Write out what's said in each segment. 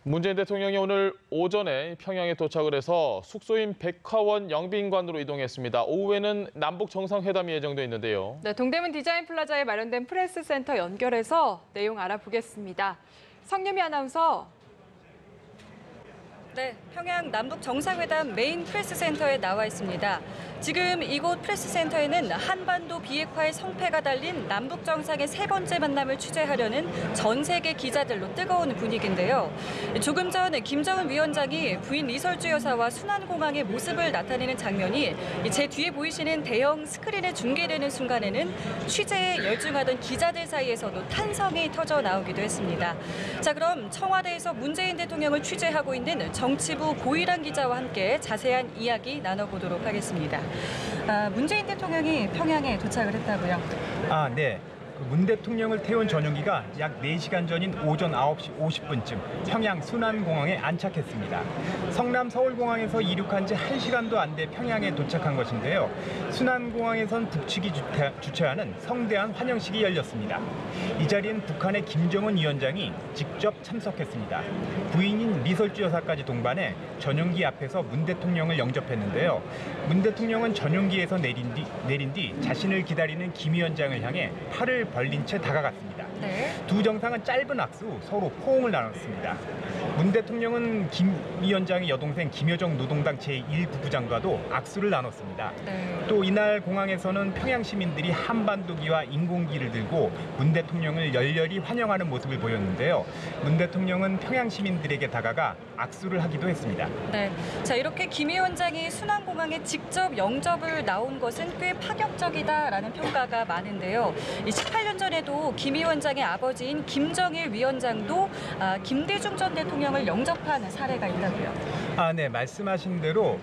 문재인 대통령이 오늘 오전에 평양에 도착을 해서 숙소인 백화원 영빈관으로 이동했습니다. 오후에는 남북 정상회담이 예정돼 있는데요. 네, 동대문 디자인 플라자에 마련된 프레스센터 연결해서 내용 알아보겠습니다. 성유미 아나운서. 네, 평양 남북 정상회담 메인 프레스센터에 나와 있습니다. 지금 이곳 프레스센터에는 한반도 비핵화의 성패가 달린 남북 정상의 세 번째 만남을 취재하려는 전 세계 기자들로 뜨거운 분위기인데요. 조금 전 김정은 위원장이 부인 리설주 여사와 순환공항의 모습을 나타내는 장면이 제 뒤에 보이시는 대형 스크린에 중계되는 순간에는 취재에 열중하던 기자들 사이에서도 탄성이 터져 나오기도 했습니다. 자, 그럼 청와대에서 문재인 대통령을 취재하고 있는 정치부 고일한 기자와 함께 자세한 이야기 나눠보도록 하겠습니다. 문재인 대통령이 평양에 도착을 했다고요? 네. 문 대통령을 태운 전용기가 약 4시간 전인 오전 9시 50분쯤 평양 순환공항에 안착했습니다. 성남 서울공항에서 이륙한 지 1시간도 안 돼 평양에 도착한 것인데요. 순환공항에선 북측이 주최하는 성대한 환영식이 열렸습니다. 이 자리엔 북한의 김정은 위원장이 직접 참석했습니다. 부인인 리설주 여사까지 동반해 전용기 앞에서 문 대통령을 영접했는데요. 문 대통령은 전용기에서 내린 뒤 자신을 기다리는 김 위원장을 향해 팔을 벌린 채 다가갔습니다. 네. 두 정상은 짧은 악수, 서로 포옹을 나눴습니다. 문 대통령은 김 위원장의 여동생 김여정 노동당 제1부부장과도 악수를 나눴습니다. 네. 또 이날 공항에서는 평양 시민들이 한반도기와 인공기를 들고 문 대통령을 열렬히 환영하는 모습을 보였는데요. 문 대통령은 평양 시민들에게 다가가 악수를 하기도 했습니다. 네. 자, 이렇게 김 위원장이 순환공항에 직접 영접을 나온 것은 꽤 파격적이다라는 평가가 많은데요. 18년 전에도 김 위원장의 아버지인 김정일 위원장도 김대중 전 대통령을 영접한 사례가 있다고요. 네, 말씀하신 대로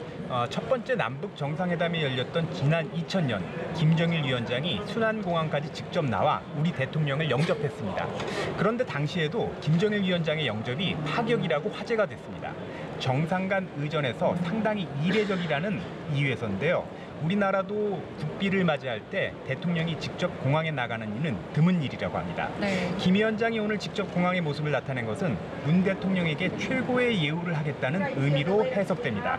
첫 번째 남북 정상회담이 열렸던 지난 2000년 김정일 위원장이 순환공항까지 직접 나와 우리 대통령을 영접했습니다. 그런데 당시에도 김정일 위원장의 영접이 파격이라고 화제가 됐습니다. 정상 간 의전에서 상당히 이례적이라는 이유에서인데요. 우리나라도 국비를 맞이할 때 대통령이 직접 공항에 나가는 일은 드문 일이라고 합니다. 네. 김 위원장이 오늘 직접 공항의 모습을 나타낸 것은 문 대통령에게 최고의 예우를 하겠다는 의미로 해석됩니다.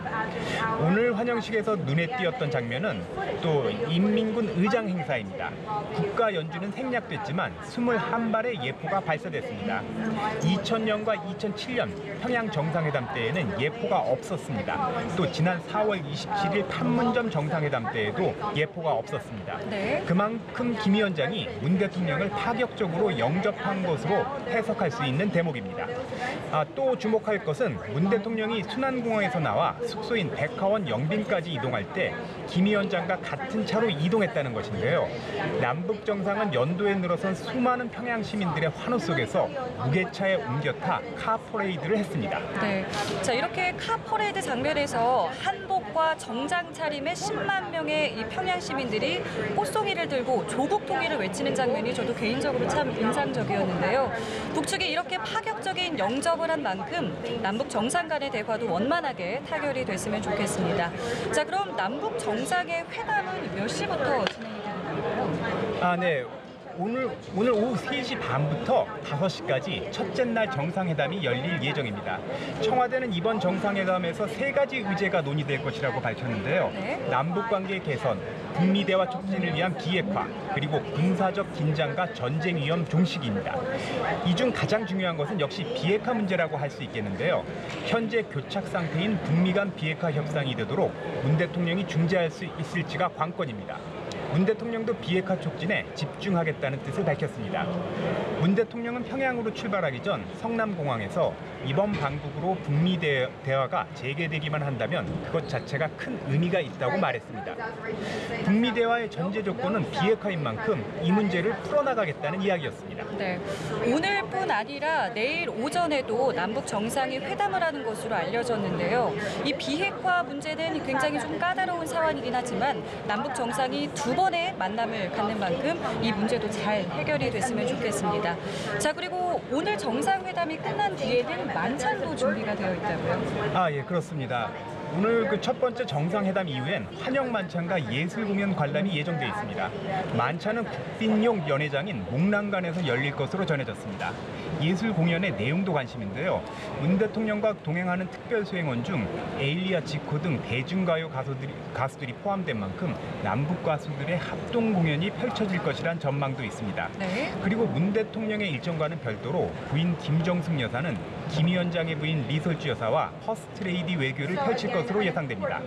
오늘 환영식에서 눈에 띄었던 장면은 또 인민군 의장 행사입니다. 국가 연주는 생략됐지만 21발의 예포가 발사됐습니다. 2000년과 2007년 평양 정상회담 때에는 예포가 없었습니다. 또 지난 4월 27일 판문점 정상회담 때에도 예포가 없었습니다. 네. 그만큼 김 위원장이 문 대통령을 파격적으로 영접한 것으로 해석할 수 있는 대목입니다. 또 주목할 것은 문 대통령이 순환공항에서 나와 숙소인 백화원 영빈까지 이동할 때 김 위원장과 같은 차로 이동했다는 것인데요. 남북 정상은 연도에 늘어선 수많은 평양 시민들의 환호 속에서 무게차에 옮겨 타 카퍼레이드를 했습니다. 네. 자, 이렇게 카퍼레이드 장면에서 한복과 정장 차림의 10만 명의 이 평양 시민들이 꽃송이를 들고 조국 통일을 외치는 장면이 저도 개인적으로 참 인상적이었는데요. 북측이 이렇게 파격적인 영접을 한 만큼 남북 정상 간의 대화도 원만하게 타결이 됐으면 좋겠습니다. 자, 그럼 남북 정상의 회담은 몇 시부터 진행이 되는 건가요? 네. 오늘 오후 3시 반부터 5시까지 첫째 날 정상회담이 열릴 예정입니다. 청와대는 이번 정상회담에서 3가지 의제가 논의될 것이라고 밝혔는데요. 네. 남북관계 개선, 북미 대화 촉진을 위한 비핵화, 그리고 군사적 긴장과 전쟁 위험 종식입니다. 이 중 가장 중요한 것은 역시 비핵화 문제라고 할 수 있겠는데요. 현재 교착 상태인 북미 간 비핵화 협상이 되도록 문 대통령이 중재할 수 있을지가 관건입니다. 문 대통령도 비핵화 촉진에 집중하겠다는 뜻을 밝혔습니다. 문 대통령은 평양으로 출발하기 전 성남공항에서 이번 방북으로 북미 대화가 재개되기만 한다면 그것 자체가 큰 의미가 있다고 말했습니다. 북미 대화의 전제 조건은 비핵화인 만큼 이 문제를 풀어나가겠다는 이야기였습니다. 네. 오늘뿐 아니라 내일 오전에도 남북 정상이 회담을 하는 것으로 알려졌는데요. 이 비핵화 문제는 굉장히 좀 까다로운 상황이긴 하지만 남북 정상이 두 번의 만남을 갖는 만큼 이 문제도 잘 해결이 됐으면 좋겠습니다. 자, 그리고 오늘 정상회담이 끝난 뒤에는 만찬도 준비가 되어 있다고요? 예, 그렇습니다. 오늘 그 첫 번째 정상회담 이후엔 환영 만찬과 예술 공연 관람이 예정돼 있습니다. 만찬은 국빈용 연회장인 목란관에서 열릴 것으로 전해졌습니다. 예술 공연의 내용도 관심인데요. 문 대통령과 동행하는 특별 수행원 중 에일리아 지코 등 대중가요 가수들이 포함된 만큼 남북 가수들의 합동 공연이 펼쳐질 것이란 전망도 있습니다. 네. 그리고 문 대통령의 일정과는 별도로 부인 김정숙 여사는 김 위원장의 부인 리솔주 여사와 퍼스트레이디 외교를 펼칠 것으로 예상됩니다.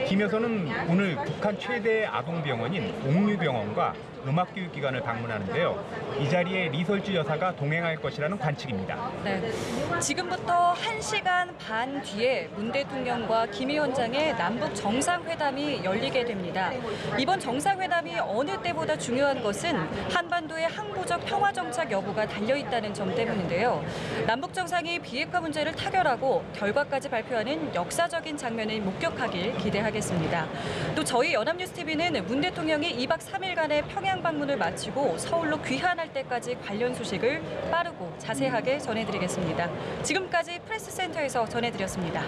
김 여사는 오늘 북한 최대 아동병원인 옥류병원과 음악교육기관을 방문하는데요. 이 자리에 리솔주 여사가 동행할 것이라는 관측입니다. 네. 지금부터 1시간 반 뒤에 문 대통령과 김 위원장의 남북 정상회담이 열리게 됩니다. 이번 정상회담이 어느 때보다 중요한 것은 한반도의 항구적 평화 정착 여부가 달려있다는 점 때문인데요. 남북 정상이 비핵화 문제를 타결하고 결과까지 발표하는 역사적인 장면을 목격하길 기대하겠습니다. 또 저희 연합뉴스TV는 문 대통령이 2박 3일간의 평양 방문을 마치고 서울로 귀환할 때까지 관련 소식을 빠르고 자세하게 전해드리겠습니다. 지금까지 프레스센터에서 전해드렸습니다.